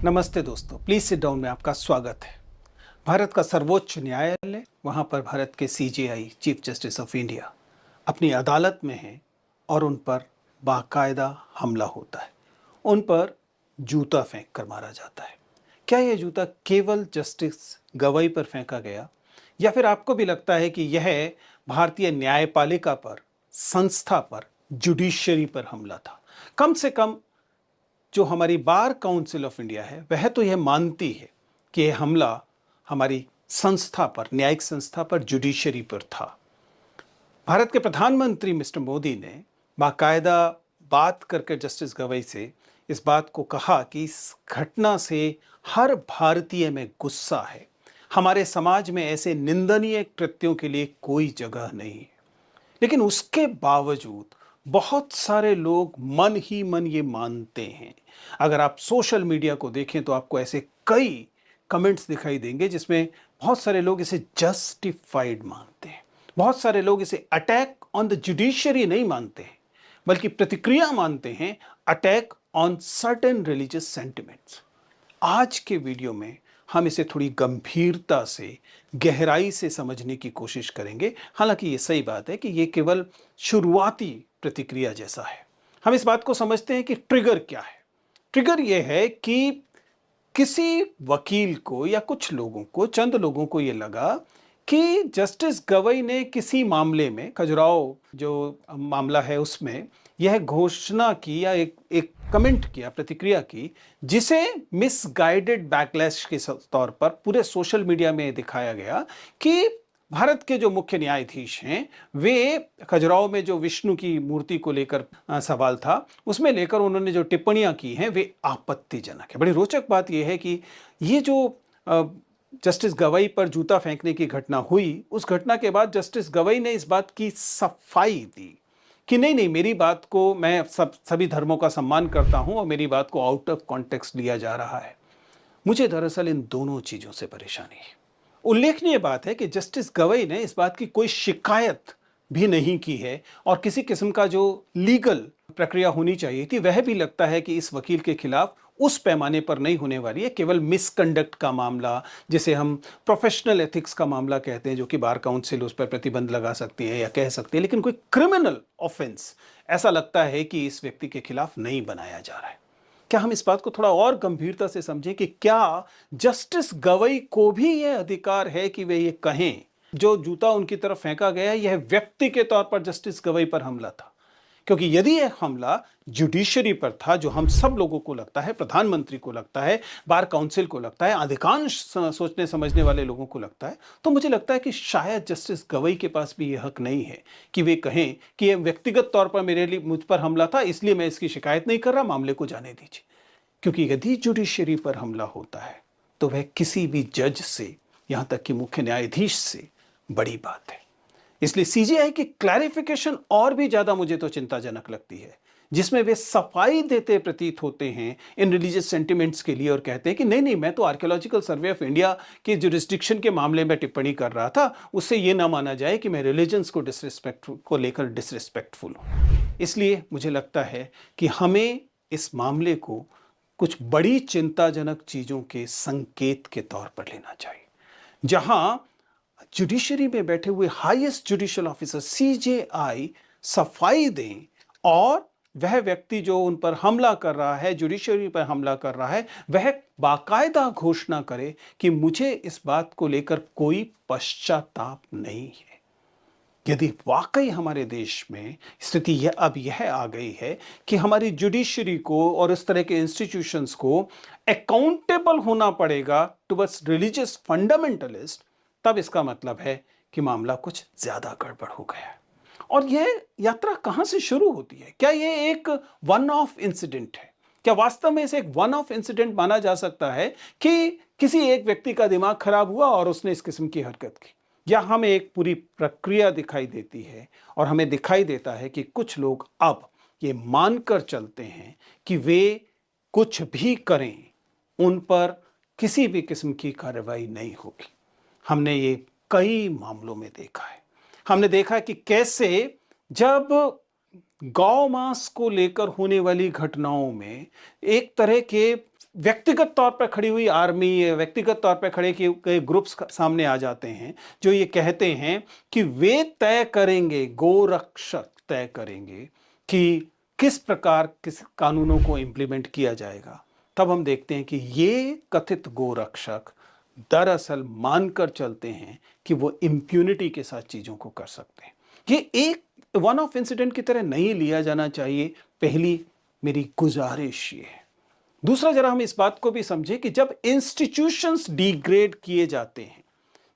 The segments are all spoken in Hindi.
नमस्ते दोस्तों, प्लीज सिट डाउन में आपका स्वागत है। भारत का सर्वोच्च न्यायालय, वहां पर भारत के CJI chief justice of India अपनी अदालत में हैं और उन पर बाकायदा हमला होता है। उन पर जूता फेंक कर मारा जाता है। क्या यह जूता केवल जस्टिस गवाई पर फेंका गया, या फिर आपको भी लगता है कि यह भारतीय न्यायपालिका पर, संस्था पर, जुडिशरी पर हमला था? कम से कम जो हमारी बार काउंसिल ऑफ इंडिया है वह तो यह मानती है कि यह हमला हमारी संस्था पर, न्यायिक संस्था पर, जुडिशरी पर था। भारत के प्रधानमंत्री मिस्टर मोदी ने बाकायदा बात करके जस्टिस गवाई से इस बात को कहा कि इस घटना से हर भारतीय में गुस्सा है। हमारे समाज में ऐसे निंदनीय कृत्यों के लिए कोई जगह नहीं है। लेकिन उसके बावजूद बहुत सारे लोग मन ही मन ये मानते हैं। अगर आप सोशल मीडिया को देखें तो आपको ऐसे कई कमेंट्स दिखाई देंगे जिसमें बहुत सारे लोग इसे जस्टिफाइड मानते हैं। बहुत सारे लोग इसे अटैक ऑन द जुडिशरी नहीं मानते हैं, बल्कि प्रतिक्रिया मानते हैं, attack on certain religious sentiments. आज के वीडियो में हम इसे थोड़ी गंभीरता से, गहराई से समझने की कोशिश करेंगे। हालांकि ये सही बात है कि ये केवल शुरुआती प्रतिक्रिया जैसा है। हम इस बात को समझते हैं कि ट्रिगर क्या है। ट्रिगर ये है कि किसी वकील को या कुछ लोगों को, चंद लोगों को ये लगा कि जस्टिस गवई ने किसी मामले में, खजुराहो जो मामला है उसमें यह घोषणा की या एक कमेंट किया, प्रतिक्रिया की, जिसे मिसगाइडेड बैकलैश के तौर पर पूरे सोशल मीडिया में दिखाया गया कि भारत के जो मुख्य न्यायाधीश हैं वे खजुराहो में जो विष्णु की मूर्ति को लेकर सवाल था, उसमें लेकर उन्होंने जो टिप्पणियां की हैं वे आपत्तिजनक है। बड़ी रोचक बात यह है कि ये जो जस्टिस गवई पर जूता फेंकने की घटना हुई, उस घटना के बाद जस्टिस गवई ने इस बात की सफाई दी कि नहीं नहीं, मेरी बात को मैं सभी धर्मों का सम्मान करता हूं और मेरी बात को आउट ऑफ कॉन्टेक्स्ट लिया जा रहा है। मुझे दरअसल इन दोनों चीजों से परेशानी है। उल्लेखनीय बात है कि जस्टिस गवई ने इस बात की कोई शिकायत भी नहीं की है और किसी किस्म का जो लीगल प्रक्रिया होनी चाहिए थी वह भी लगता है कि इस वकील के खिलाफ उस पैमाने पर नहीं होने वाली है। केवल मिसकंडक्ट का मामला, जिसे हम प्रोफेशनल एथिक्स का मामला कहते हैं, जो कि बार काउंसिल उस पर प्रतिबंध लगा सकती है या कह सकती है, लेकिन कोई क्रिमिनल ऑफेंस ऐसा लगता है कि इस व्यक्ति के खिलाफ नहीं बनाया जा रहा है। क्या हम इस बात को थोड़ा और गंभीरता से समझें कि क्या जस्टिस गवई को भी यह अधिकार है कि वे ये कहें जो जूता उनकी तरफ फेंका गया यह व्यक्ति के तौर पर जस्टिस गवई पर हमला था? क्योंकि यदि यह हमला जुडिशरी पर था, जो हम सब लोगों को लगता है, प्रधानमंत्री को लगता है, बार काउंसिल को लगता है, अधिकांश सोचने समझने वाले लोगों को लगता है, तो मुझे लगता है कि शायद जस्टिस गवई के पास भी यह हक नहीं है कि वे कहें कि यह व्यक्तिगत तौर पर मेरे लिए, मुझ पर हमला था, इसलिए मैं इसकी शिकायत नहीं कर रहा, मामले को जाने दीजिए। क्योंकि यदि जुडिशरी पर हमला होता है तो वह किसी भी जज से, यहां तक कि मुख्य न्यायाधीश से बड़ी बात है। इसलिए सीजीआई की क्लैरिफिकेशन और भी ज्यादा मुझे तो चिंताजनक लगती है, जिसमें वे सफाई देते प्रतीत होते हैं इन रिलीजियस सेंटिमेंट्स के लिए और कहते हैं कि नहीं नहीं, मैं तो आर्कियोलॉजिकल सर्वे ऑफ इंडिया के जुरिस्डिक्शन के मामले में टिप्पणी कर रहा था, उससे यह ना माना जाए कि मैं रिलीजन्स को लेकर डिसरिस्पेक्टफुल हूं। इसलिए मुझे लगता है कि हमें इस मामले को कुछ बड़ी चिंताजनक चीजों के संकेत के तौर पर लेना चाहिए, जहां जुडिशरी में बैठे हुए हाईएस्ट जुडिशियल ऑफिसर सीजेआई सफाई दें और वह व्यक्ति जो उन पर हमला कर रहा है, जुडिशरी पर हमला कर रहा है, वह बाकायदा घोषणा करे कि मुझे इस बात को लेकर कोई पश्चाताप नहीं है। यदि वाकई हमारे देश में स्थिति यह आ गई है कि हमारी जुडिशरी को और इस तरह के इंस्टीट्यूशंस को अकाउंटेबल होना पड़ेगा टुवर्ड्स रिलीजियस फंडामेंटलिस्ट, तब इसका मतलब है कि मामला कुछ ज्यादा गड़बड़ हो गया है। और यह यात्रा कहां से शुरू होती है? क्या यह एक वन ऑफ इंसिडेंट है? क्या वास्तव में इसे एक वन ऑफ इंसिडेंट माना जा सकता है कि किसी एक व्यक्ति का दिमाग खराब हुआ और उसने इस किस्म की हरकत की? या हमें एक पूरी प्रक्रिया दिखाई देती है और हमें दिखाई देता है कि कुछ लोग अब ये मानकर चलते हैं कि वे कुछ भी करें, उन पर किसी भी किस्म की कार्रवाई नहीं होगी? हमने ये कई मामलों में देखा है। हमने देखा कि कैसे जब गौ मांस को लेकर होने वाली घटनाओं में एक तरह के व्यक्तिगत तौर पर खड़ी हुई आर्मी, व्यक्तिगत तौर पर खड़े किए गए ग्रुप्स सामने आ जाते हैं जो ये कहते हैं कि वे तय करेंगे, गोरक्षक तय करेंगे कि किस प्रकार किस कानूनों को इंप्लीमेंट किया जाएगा। तब हम देखते हैं कि ये कथित गोरक्षक दरअसल मानकर चलते हैं कि वो इम्प्यूनिटी के साथ चीजों को कर सकते हैं। ये एक वन ऑफ इंसिडेंट की तरह नहीं लिया जाना चाहिए, पहली मेरी गुजारिश ये है। दूसरा, जरा हम इस बात को भी समझें कि जब इंस्टीट्यूशंस डिग्रेड किए जाते हैं,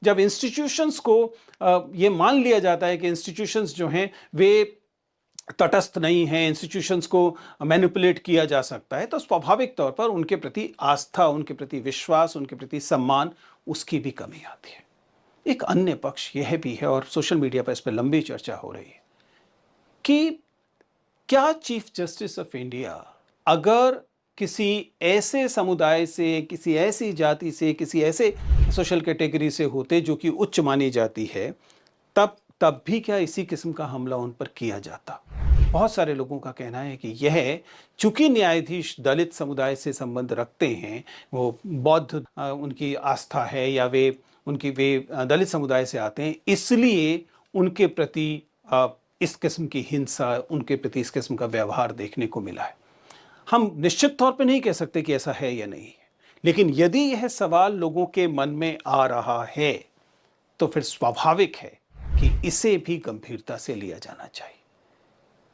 जब इंस्टीट्यूशंस को ये मान लिया जाता है कि इंस्टीट्यूशंस जो हैं वे तटस्थ नहीं हैं, इंस्टीट्यूशंस को मैनिपुलेट किया जा सकता है, तो स्वाभाविक तौर पर उनके प्रति आस्था, उनके प्रति विश्वास, उनके प्रति सम्मान, उसकी भी कमी आती है। एक अन्य पक्ष यह भी है, और सोशल मीडिया पर इस पर लंबी चर्चा हो रही है, कि क्या चीफ जस्टिस ऑफ इंडिया अगर किसी ऐसे समुदाय से, किसी ऐसी जाति से, किसी ऐसे सोशल कैटेगरी से होते जो कि उच्च मानी जाती है, तब भी क्या इसी किस्म का हमला उन पर किया जाता? बहुत सारे लोगों का कहना है कि यह, चूंकि न्यायाधीश दलित समुदाय से संबंध रखते हैं, वो बौद्ध उनकी आस्था है, या वे दलित समुदाय से आते हैं, इसलिए उनके प्रति इस किस्म की हिंसा, उनके प्रति इस किस्म का व्यवहार देखने को मिला है। हम निश्चित तौर पे नहीं कह सकते कि ऐसा है या नहीं है, लेकिन यदि यह सवाल लोगों के मन में आ रहा है, तो फिर स्वाभाविक है कि इसे भी गंभीरता से लिया जाना चाहिए।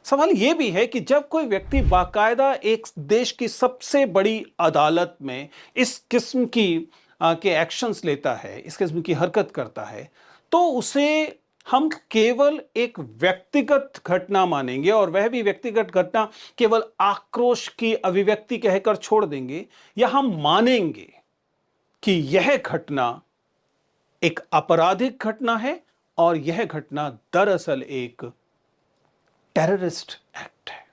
सवाल यह भी है कि जब कोई व्यक्ति बाकायदा एक देश की सबसे बड़ी अदालत में इस किस्म की के एक्शंस लेता है, इस किस्म की हरकत करता है, तो उसे हम केवल एक व्यक्तिगत घटना मानेंगे, और वह भी व्यक्तिगत घटना केवल आक्रोश की अभिव्यक्ति कहकर छोड़ देंगे, या हम मानेंगे कि यह घटना एक आपराधिक घटना है और यह घटना दरअसल एक टेररिस्ट एक्ट है।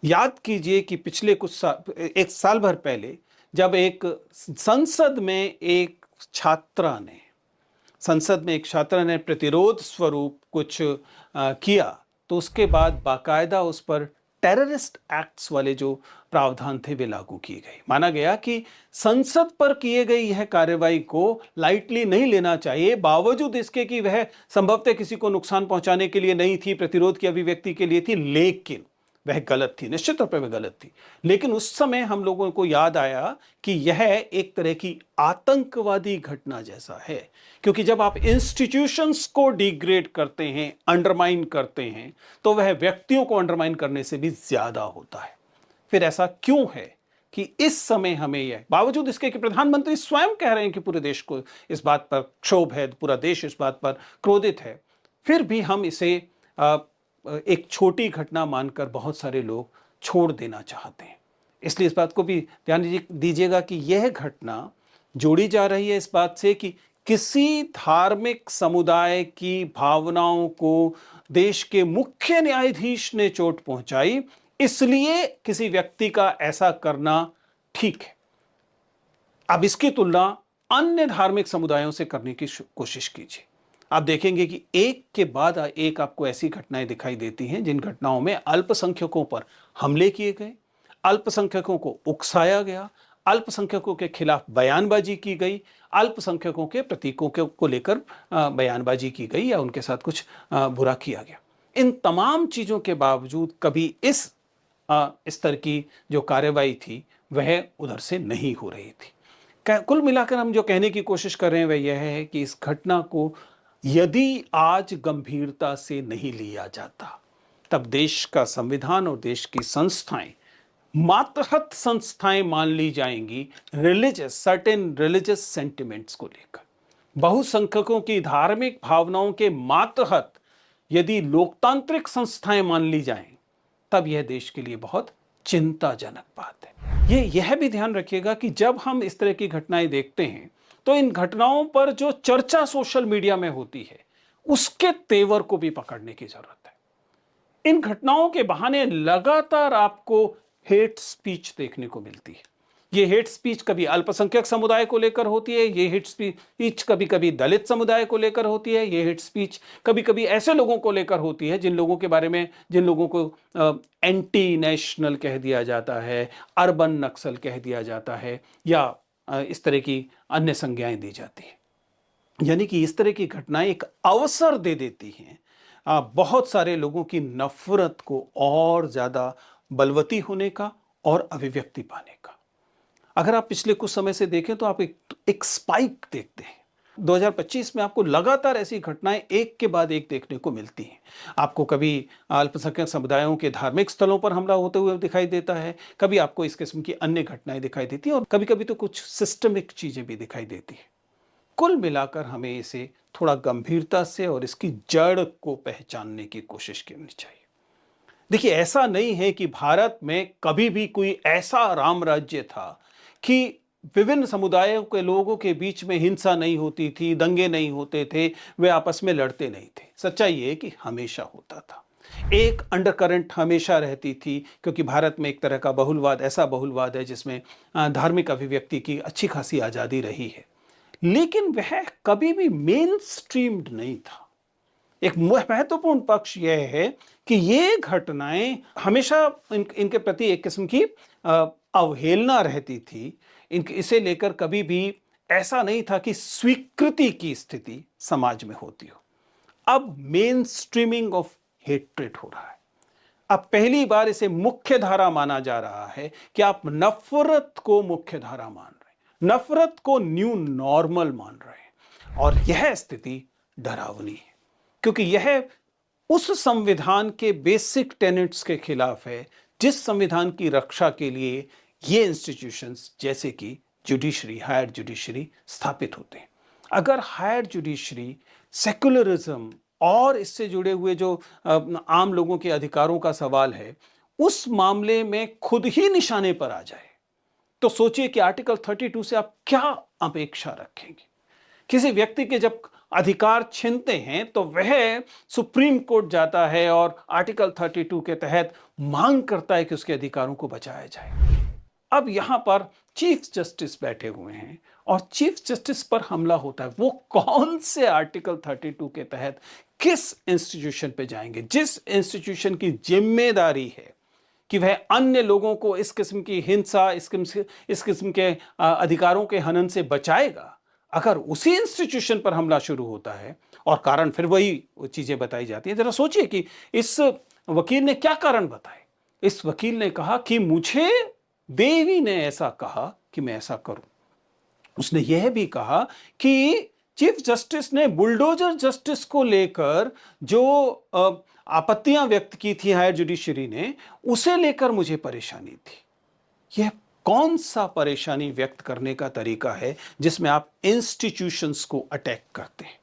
याद कीजिए कि पिछले एक साल भर पहले जब संसद में एक छात्रा ने प्रतिरोध स्वरूप कुछ किया, तो उसके बाद बाकायदा उस पर टेररिस्ट एक्ट्स वाले जो प्रावधान थे वे लागू किए गए। माना गया कि संसद पर किए गई यह कार्रवाई को लाइटली नहीं लेना चाहिए, बावजूद इसके कि वह संभवतः किसी को नुकसान पहुंचाने के लिए नहीं थी, प्रतिरोध की अभिव्यक्ति के लिए थी, लेकिन वह गलत थी, निश्चित तौर पर वह गलत थी। लेकिन उस समय हम लोगों को याद आया कि यह एक तरह की आतंकवादी घटना जैसा है, क्योंकि जब आप इंस्टीट्यूशंस को डिग्रेड करते हैं, अंडरमाइन करते हैं, तो वह व्यक्तियों को अंडरमाइन करने से भी ज्यादा होता है। फिर ऐसा क्यों है कि इस समय हमें यह, बावजूद इसके कि प्रधानमंत्री स्वयं कह रहे हैं कि पूरे देश को इस बात पर क्षोभ है, पूरा देश इस बात पर क्रोधित है, फिर भी हम इसे एक छोटी घटना मानकर बहुत सारे लोग छोड़ देना चाहते हैं। इसलिए इस बात को भी ध्यान दीजिएगा कि यह घटना जोड़ी जा रही है इस बात से कि किसी धार्मिक समुदाय की भावनाओं को देश के मुख्य न्यायाधीश ने चोट पहुंचाई, इसलिए किसी व्यक्ति का ऐसा करना ठीक है। अब इसकी तुलना अन्य धार्मिक समुदायों से करने की कोशिश कीजिए। आप देखेंगे कि एक के बाद एक आपको ऐसी घटनाएं दिखाई देती हैं जिन घटनाओं में अल्पसंख्यकों पर हमले किए गए, अल्पसंख्यकों को उकसाया गया, अल्पसंख्यकों के खिलाफ बयानबाजी की गई, अल्पसंख्यकों के प्रतीकों को लेकर बयानबाजी की गई, या उनके साथ कुछ बुरा किया गया। इन तमाम चीजों के बावजूद कभी इस स्तर की जो कार्रवाई थी वह उधर से नहीं हो रही थी। कुल मिलाकर हम जो कहने की कोशिश कर रहे हैं वह यह है कि इस घटना को यदि आज गंभीरता से नहीं लिया जाता, तब देश का संविधान और देश की संस्थाएं मातहत संस्थाएं मान ली जाएंगी सर्टेन रिलीजियस सेंटिमेंट्स को लेकर। बहुसंख्यकों की धार्मिक भावनाओं के मातहत यदि लोकतांत्रिक संस्थाएं मान ली जाएं, तब यह देश के लिए बहुत चिंताजनक बात है। यह भी ध्यान रखिएगा कि जब हम इस तरह की घटनाएं देखते हैं, तो इन घटनाओं पर जो चर्चा सोशल मीडिया में होती है, उसके तेवर को भी पकड़ने की जरूरत है। इन घटनाओं के बहाने लगातार आपको हेट स्पीच देखने को मिलती है। ये हेट स्पीच कभी अल्पसंख्यक समुदाय को लेकर होती है, ये हेट स्पीच कभी कभी दलित समुदाय को लेकर होती है, ये हेट स्पीच कभी कभी ऐसे लोगों को लेकर होती है जिन लोगों के बारे में, जिन लोगों को एंटी नेशनल कह दिया जाता है, अर्बन नक्सल कह दिया जाता है, या इस तरह की अन्य संज्ञाएं दी जाती हैं। यानी कि इस तरह की घटनाएं एक अवसर दे देती हैं बहुत सारे लोगों की नफरत को और ज्यादा बलवती होने का और अभिव्यक्ति पाने का। अगर आप पिछले कुछ समय से देखें तो आप एक स्पाइक देखते हैं। 2025 में आपको लगातार ऐसी घटनाएं एक के बाद एक देखने को मिलती हैं। आपको कभी अल्पसंख्यक समुदायों के धार्मिक स्थलों पर हमला होते हुए दिखाई देता है, कभी आपको इस किस्म की अन्य घटनाएं दिखाई देती हैं, और कभी कभी तो कुछ सिस्टमिक चीजें भी दिखाई देती हैं। कुल मिलाकर हमें इसे थोड़ा गंभीरता से और इसकी जड़ को पहचानने की कोशिश करनी चाहिए। देखिए, ऐसा नहीं है कि भारत में कभी भी कोई ऐसा राम राज्य था कि विभिन्न समुदायों के लोगों के बीच में हिंसा नहीं होती थी, दंगे नहीं होते थे, वे आपस में लड़ते नहीं थे। सच्चाई ये है कि हमेशा होता था। एक अंडरकरंट हमेशा रहती थी, क्योंकि भारत में एक तरह का बहुलवाद, ऐसा बहुलवाद है जिसमें धार्मिक अभिव्यक्ति की अच्छी खासी आजादी रही है, लेकिन वह कभी भी मेन स्ट्रीम्ड नहीं था। एक महत्वपूर्ण पक्ष यह है कि ये घटनाएं हमेशा इनके प्रति एक किस्म की अवहेलना रहती थी। इसे लेकर कभी भी ऐसा नहीं था कि स्वीकृति की स्थिति समाज में होती हो। अब मेन स्ट्रीमिंग ऑफ हेट्रेड हो रहा है। अब पहली बार इसे मुख्य धारा माना जा रहा है कि आप नफरत को मुख्य धारा मान रहे हैं, नफरत को न्यू नॉर्मल मान रहे हैं, और यह स्थिति डरावनी है, क्योंकि यह उस संविधान के बेसिक टेनेट्स के खिलाफ है जिस संविधान की रक्षा के लिए ये इंस्टीट्यूशंस जैसे कि जुडिशरी, हायर जुडिशरी स्थापित होते हैं। अगर हायर जुडिशरी सेक्युलरिज्म और इससे जुड़े हुए जो आम लोगों के अधिकारों का सवाल है, उस मामले में खुद ही निशाने पर आ जाए, तो सोचिए कि आर्टिकल 32 से आप क्या अपेक्षा रखेंगे। किसी व्यक्ति के जब अधिकार छीनते हैं तो वह सुप्रीम कोर्ट जाता है और आर्टिकल 32 के तहत मांग करता है कि उसके अधिकारों को बचाया जाए। अब यहां पर चीफ जस्टिस बैठे हुए हैं और चीफ जस्टिस पर हमला होता है। वो कौन से आर्टिकल 32 के तहत किस इंस्टीट्यूशन पे जाएंगे, जिस इंस्टीट्यूशन की जिम्मेदारी है कि वह अन्य लोगों को इस किस्म की हिंसा, इस किस्म के अधिकारों के हनन से बचाएगा। अगर उसी इंस्टीट्यूशन पर हमला शुरू होता है और कारण फिर वही चीजें बताई जाती है। जरा सोचिए कि इस वकील ने क्या कारण बताए। इस वकील ने कहा कि मुझे देवी ने ऐसा कहा कि मैं ऐसा करूं। उसने यह भी कहा कि चीफ जस्टिस ने बुलडोजर जस्टिस को लेकर जो आपत्तियां व्यक्त की थी हायर जुडिशरी ने, उसे लेकर मुझे परेशानी थी। यह कौन सा परेशानी व्यक्त करने का तरीका है जिसमें आप इंस्टीट्यूशंस को अटैक करते हैं।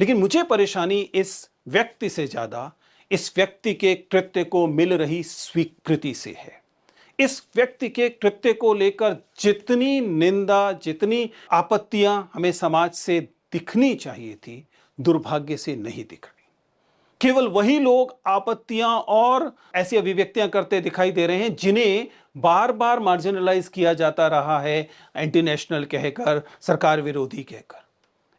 लेकिन मुझे परेशानी इस व्यक्ति से ज्यादा इस व्यक्ति के कृत्य को मिल रही स्वीकृति से है। इस व्यक्ति के कृत्य को लेकर जितनी निंदा, जितनी आपत्तियां हमें समाज से दिखनी चाहिए थी, दुर्भाग्य से नहीं दिख रही। केवल वही लोग आपत्तियां और ऐसी अभिव्यक्तियां करते दिखाई दे रहे हैं जिन्हें बार बार मार्जिनलाइज किया जाता रहा है, एंटी नेशनल कहकर, सरकार विरोधी कहकर।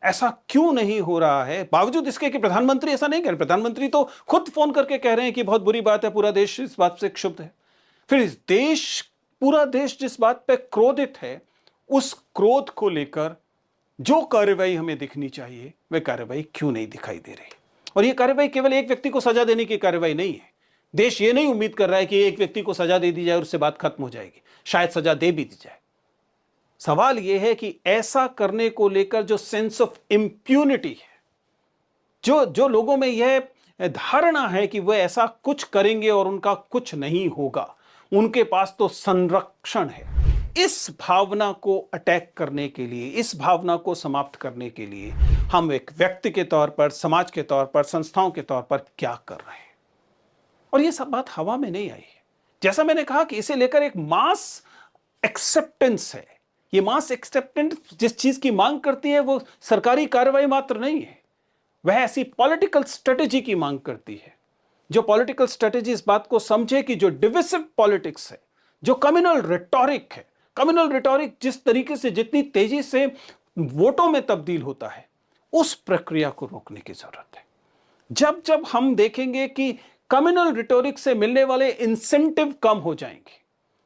ऐसा क्यों नहीं हो रहा है, बावजूद इसके कि प्रधानमंत्री ऐसा नहीं कह रहे। प्रधानमंत्री तो खुद फोन करके कह रहे हैं कि बहुत बुरी बात है, पूरा देश इस बात से क्षुब्ध है। फिर पूरा देश जिस बात पे क्रोधित है, उस क्रोध को लेकर जो कार्रवाई हमें दिखनी चाहिए वह कार्रवाई क्यों नहीं दिखाई दे रही। और यह कार्रवाई केवल एक व्यक्ति को सजा देने की कार्रवाई नहीं है। देश ये नहीं उम्मीद कर रहा है कि एक व्यक्ति को सजा दे दी जाए और उससे बात खत्म हो जाएगी। शायद सजा दे भी दी जाए। सवाल यह है कि ऐसा करने को लेकर जो सेंस ऑफ इम्प्यूनिटी है, जो लोगों में यह धारणा है कि वह ऐसा कुछ करेंगे और उनका कुछ नहीं होगा, उनके पास तो संरक्षण है। इस भावना को अटैक करने के लिए, इस भावना को समाप्त करने के लिए हम एक व्यक्ति के तौर पर, समाज के तौर पर, संस्थाओं के तौर पर क्या कर रहे हैं। और यह सब बात हवा में नहीं आई है। जैसा मैंने कहा कि इसे लेकर एक मास एक्सेप्टेंस है। यह मास एक्सेप्टेंस जिस चीज की मांग करती है वो सरकारी कार्रवाई मात्र नहीं है, वह ऐसी पॉलिटिकल स्ट्रेटेजी की मांग करती है। जो पॉलिटिकल स्ट्रेटेजी इस बात को समझे कि जो डिविसिव पॉलिटिक्स है, जो कम्युनल रिटोरिक है, कम्युनल रिटोरिक जिस तरीके से, जितनी तेजी से वोटों में तब्दील होता है, उस प्रक्रिया को रोकने की जरूरत है। जब जब हम देखेंगे कि कम्युनल रिटोरिक से मिलने वाले इंसेंटिव कम हो जाएंगे,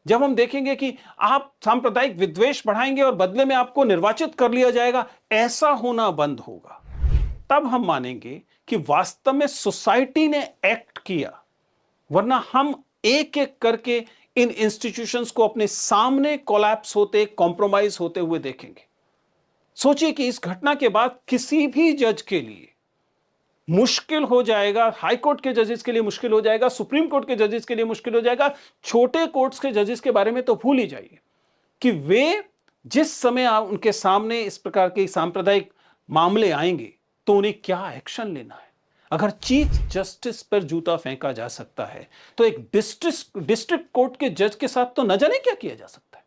जब हम देखेंगे कि आप सांप्रदायिक विद्वेष बढ़ाएंगे और बदले में आपको निर्वाचित कर लिया जाएगा, ऐसा होना बंद होगा, तब हम मानेंगे कि वास्तव में सोसाइटी ने एक्ट किया। वरना हम एक एक करके इन इंस्टीट्यूशंस को अपने सामने कोलैप्स होते, कॉम्प्रोमाइज होते हुए देखेंगे। सोचिए कि इस घटना के बाद किसी भी जज के लिए मुश्किल हो जाएगा, हाई कोर्ट के जजेस के लिए मुश्किल हो जाएगा, सुप्रीम कोर्ट के जजेस के लिए मुश्किल हो जाएगा, छोटे कोर्ट्स के जजेस के बारे में तो भूल ही जाइए कि वे जिस समय उनके सामने इस प्रकार के सांप्रदायिक मामले आएंगे तो उन्हें क्या एक्शन लेना है। अगर चीफ जस्टिस पर जूता फेंका जा सकता है तो एक डिस्ट्रिक्ट कोर्ट के जज के साथ तो न जाने क्या किया जा सकता है।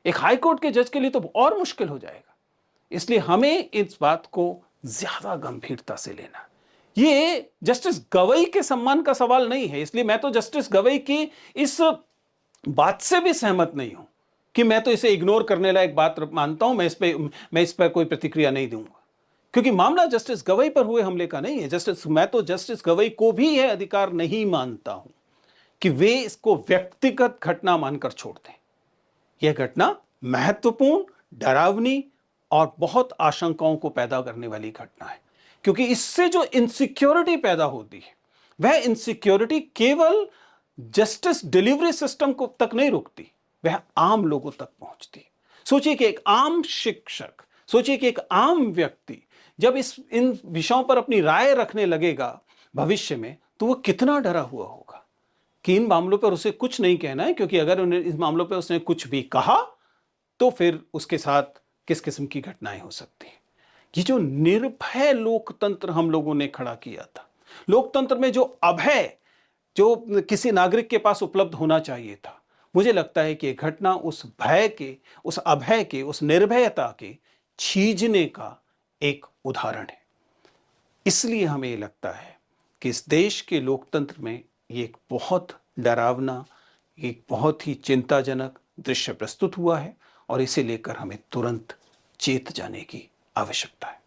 एक हाई कोर्ट के जज के लिए तो और मुश्किल हो जाएगा। इसलिए हमें इस बात को ज्यादा गंभीरता से लेना। ये जस्टिस गवई के सम्मान का सवाल नहीं है, इसलिए मैं तो जस्टिस गवई की इस बात से भी सहमत नहीं हूं कि मैं तो इसे इग्नोर करने लायक बात मानता हूं, मैं इस पर कोई प्रतिक्रिया नहीं दूंगा, क्योंकि मामला जस्टिस गवई पर हुए हमले का नहीं है। मैं तो जस्टिस गवई को भी यह अधिकार नहीं मानता हूं कि वे इसको व्यक्तिगत घटना मानकर छोड़ दें। यह घटना महत्वपूर्ण, डरावनी और बहुत आशंकाओं को पैदा करने वाली घटना है, क्योंकि इससे जो इनसिक्योरिटी पैदा होती है वह इनसिक्योरिटी केवल जस्टिस डिलीवरी सिस्टम को तक नहीं रुकती, वह आम लोगों तक पहुंचती है। सोचिए कि एक आम शिक्षक, सोचिए कि एक आम व्यक्ति जब इन विषयों पर अपनी राय रखने लगेगा भविष्य में, तो वह कितना डरा हुआ होगा कि इन मामलों पर उसे कुछ नहीं कहना है, क्योंकि अगर उन्हें इस मामलों पर उसने कुछ भी कहा तो फिर उसके साथ किस किस्म की घटनाएं हो सकती हैं। ये जो निर्भय लोकतंत्र हम लोगों ने खड़ा किया था, लोकतंत्र में जो अभय जो किसी नागरिक के पास उपलब्ध होना चाहिए था, मुझे लगता है कि यह घटना उस भय के, उस अभय के, उस निर्भयता के छीजने का एक उदाहरण है। इसलिए हमें यह लगता है कि इस देश के लोकतंत्र में ये एक बहुत डरावना, एक बहुत ही चिंताजनक दृश्य प्रस्तुत हुआ है और इसे लेकर हमें तुरंत चेत जाने की आवश्यकता है।